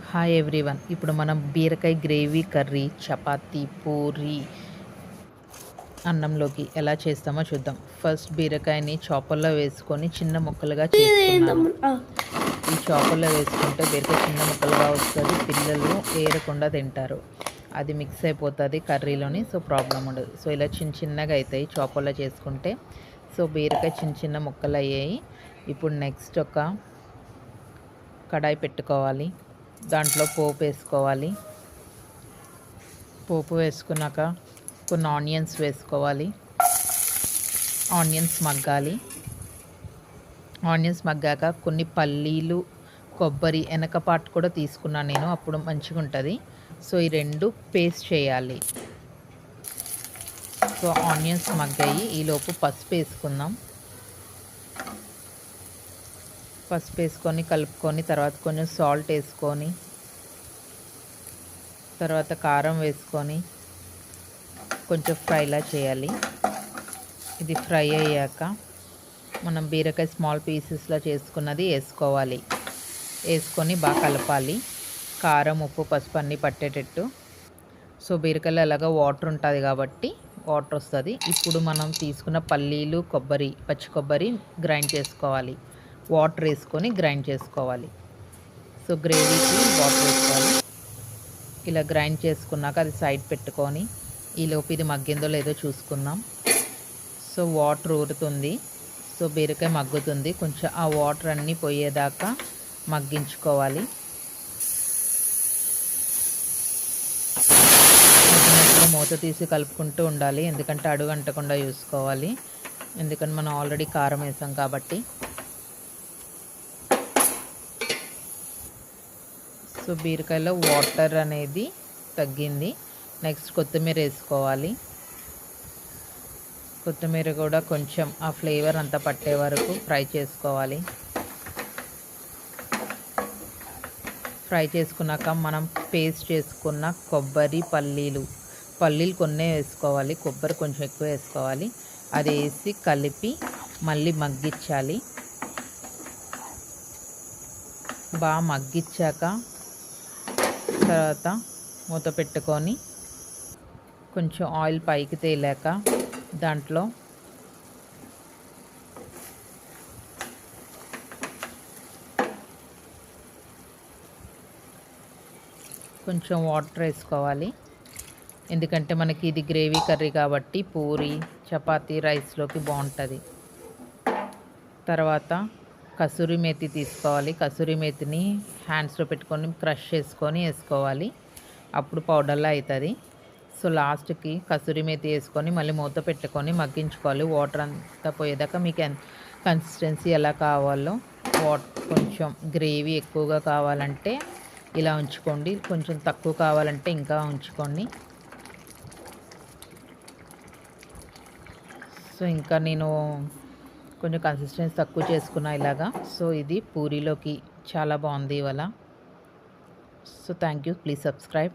Hi everyone. ఇప్పుడు మనం బీరకాయ గ్రేవీ కర్రీ చపాతీ, పూరి, అన్నంలోకి ఎలా చేస్తామో చూద్దాం. ఫస్ట్ బీరకాయని చాపర్లో వేసుకొని చిన్న ముక్కలుగా చేసుకున్నాను. ఈ చాపర్లో వేసుకుంటే బీరకాయ చిన్న ముక్కలుగా వస్తుంది, పిల్లలు ఏరకుండా తింటారు. అది మిక్స్ అయిపోతుంది కర్రీలోని, సో ప్రాబ్లం ఉండదు. సో ఇలా చిన్న చిన్నగా అవుతాయి చాపర్లో చేసుకుంటే. సో బీరకాయ చిన్న చిన్న ముక్కలు అయ్యాయి. ఇప్పుడు నెక్స్ట్ ఒక కడాయి పెట్టుకోవాలి. దాంట్లో పోపు వేసుకోవాలి. పోపు వేసుకున్నాక కొన్ని ఆనియన్స్ వేసుకోవాలి. ఆనియన్స్ మగ్గాలి. ఆనియన్స్ మగ్గాక కొన్ని పల్లీలు, కొబ్బరి వెనక పార్ట్ కూడా తీసుకున్నాను నేను, అప్పుడు మంచిగా ఉంటుంది. సో ఈ రెండు పేస్ట్ చేయాలి. సో ఆనియన్స్ మగ్గాయి. ఈలోపు పసుపు వేసుకుందాం. పసుపు వేసుకొని కలుపుకొని తర్వాత కొంచెం సాల్ట్ వేసుకొని తర్వాత కారం వేసుకొని కొంచెం ఫ్రైలా చేయాలి. ఇది ఫ్రై అయ్యాక మనం బీరకాయ స్మాల్ పీసెస్లో చేసుకున్నది వేసుకోవాలి. వేసుకొని బాగా కలపాలి. కారం, ఉప్పు, పసుపు అన్నీ పట్టేటట్టు. సో బీరకాయలో ఎలాగో వాటర్ ఉంటుంది కాబట్టి వాటర్ వస్తుంది. ఇప్పుడు మనం తీసుకున్న పల్లీలు, కొబ్బరి, పచ్చి కొబ్బరి గ్రైండ్ చేసుకోవాలి. వాటర్ వేసుకొని గ్రైండ్ చేసుకోవాలి. సో గ్రేవీకి వాటర్ వేసుకోవాలి. ఇలా గ్రైండ్ చేసుకున్నాక అది సైడ్ పెట్టుకొని ఈలోపు ఇది మగ్గిందో లేదో చూసుకుందాం. So water ఊరుతుంది. సో బీరకాయ మగ్గుతుంది. కొంచెం ఆ వాటర్ అన్నీ పోయేదాకా మగ్గించుకోవాలి. మగ్గినప్పుడు మూత తీసి కలుపుకుంటూ ఉండాలి, ఎందుకంటే అడుగు అంటకుండా చూసుకోవాలి. ఎందుకంటే మనం ఆల్రెడీ కారం వేసాం కాబట్టి. సో బీరకాయలో వాటర్ అనేది తగ్గింది. నెక్స్ట్ కొత్తిమీర వేసుకోవాలి. కొత్తిమీర కూడా కొంచెం ఆ ఫ్లేవర్ అంతా పట్టే వరకు ఫ్రై చేసుకోవాలి. ఫ్రై చేసుకున్నాక మనం పేస్ట్ చేసుకున్న కొబ్బరి, పల్లీలు కొన్నే వేసుకోవాలి, కొబ్బరి కొంచెం ఎక్కువ వేసుకోవాలి. అది వేసి కలిపి మళ్ళీ మగ్గించాలి. బాగా మగ్గించాక తర్వాత మూత పెట్టుకొని కొంచెం ఆయిల్ పైకి తేలాక దాంట్లో కొంచెం వాటర్ వేసుకోవాలి. ఎందుకంటే మనకి ఇది గ్రేవీ కర్రీ కాబట్టి పూరి, చపాతీ, రైస్లోకి బాగుంటుంది. తర్వాత కసూరి మేతి తీసుకోవాలి. కసూరి మేతిని హ్యాండ్స్లో పెట్టుకొని క్రష్ చేసుకొని వేసుకోవాలి, అప్పుడు పౌడర్లా అవుతుంది. సో లాస్ట్కి కసూరి మేతి వేసుకొని మళ్ళీ మూత పెట్టుకొని మగ్గించుకోవాలి. వాటర్ అంతా పోయేదాకా మీకు కన్సిస్టెన్సీ ఎలా కావాలో, కొంచెం గ్రేవీ ఎక్కువగా కావాలంటే ఇలా ఉంచుకోండి, కొంచెం తక్కువ కావాలంటే ఇంకా ఉంచుకోండి. సో ఇంకా నేను కొంచెం కన్సిస్టెన్సీ తక్కువ చేసుకున్నా ఇలాగా. సో ఇది పూరీలోకి చాలా బాగుంది ఇవాళ. So thank you, please subscribe.